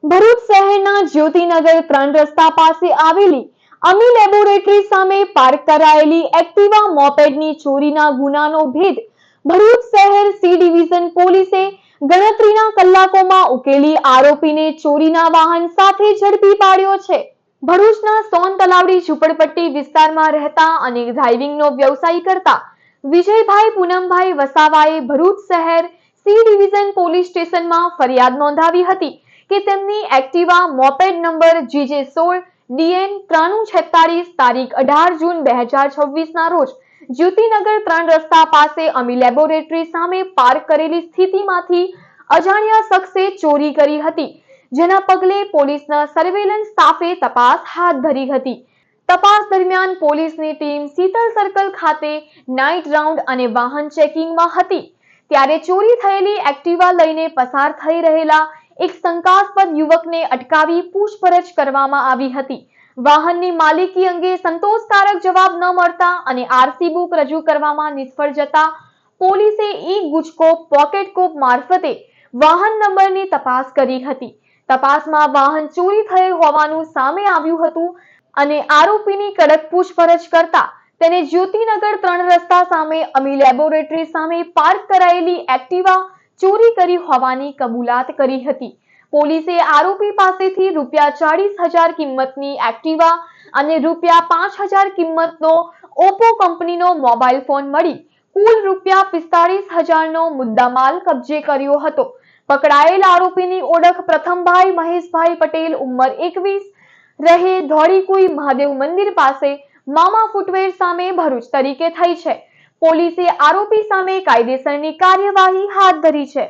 ભરૂચ શહેરના જ્યોતિનગર 3 રસ્તા પાસે આવેલી અમી લેબોરેટરી સામે પાર્ક કરાયેલી એક્ટિવા મોપેડની ચોરીના ગુનાનો ભેદ ભરૂચ શહેર સી ડિવિઝન પોલીસે ગણતરીના કલાકોમાં ઉકેલી આરોપીને ચોરીના વાહન સાથે ઝડપી પાડ્યો છે. ભરૂચના સોન તલાવડી ઝુંપડપટ્ટી વિસ્તારમાં રહેતા અને ડ્રાઇવિંગનો વ્યવસાય કરતા વિજયભાઈ પૂનમભાઈ વસાવાએ ભરૂચ શહેર સી ડિવિઝન પોલીસ સ્ટેશનમાં ફરિયાદ નોંધાવી હતી કે તેમની Activa moped number GJ16 DN 9346 તારીખ 18 જૂન 2026 ના રોજ જ્યોતિનગર 3 રસ્તા પાસે અમી લેબોરેટરી સામે પાર્ક કરેલી સ્થિતિમાંથી અજાણ્યા શખ્સે ચોરી કરી હતી, જેના પગલે પોલીસના સર્વેલન્સ સ્ટાફે તપાસ હાથ ધરી હતી. તપાસ દરમિયાન પોલીસની ટીમ શીતલ સર્કલ ખાતે નાઇટ રાઉન્ડ અને વાહન ચેકિંગમાં હતી ત્યારે ચોરી થયેલી એક્ટિવા લઈને પસાર થઈ રહેલા એક શંકાસ્પદ યુવકને અટકાવી પૂછપરછ કરવામાં આવી હતી. વાહનની માલિકી અંગે સંતોષકારક જવાબ ન મળતા અને આરસી બુક રજૂ કરવામાં નિષ્ફળ જતા પોલીસે ગુજકોપ પોકેટકોપ મારફતે વાહન નંબરની તપાસ કરી હતી. તપાસમાં વાહન ચોરી થયેલ હોવાનું સામે આવ્યું હતું અને આરોપીની કડક પૂછપરછ કરતા તેને જ્યોતિનગર 3 રસ્તા સામે અમી લેબોરેટરી સામે પાર્ક કરાયેલી એક્ટિવા ચોરી કરી હોવાની કબૂલાત કરી હતી. પોલીસે આરોપી પાસેથી ₹40,000 કિંમતની એક્ટિવા અને ₹5,000 કિંમતનો ઓપ્પો કંપનીનો મોબાઈલ ફોન મળી કુલ ₹45,000 નો મુદ્દામાલ કબજે કર્યો હતો. પકડાયેલ આરોપીની ઓળખ પ્રથમભાઈ મહેશભાઈ પટેલ ઉંમર 21 રહે ધોળીકુઈ મહાદેવ મંદિર પાસે મામા ફૂટવેર સામે ભરૂચ તરીકે થઈ છે. પોલીસે આરોપી સામે કાયદેસરની કાર્યવાહી હાથ ધરી છે.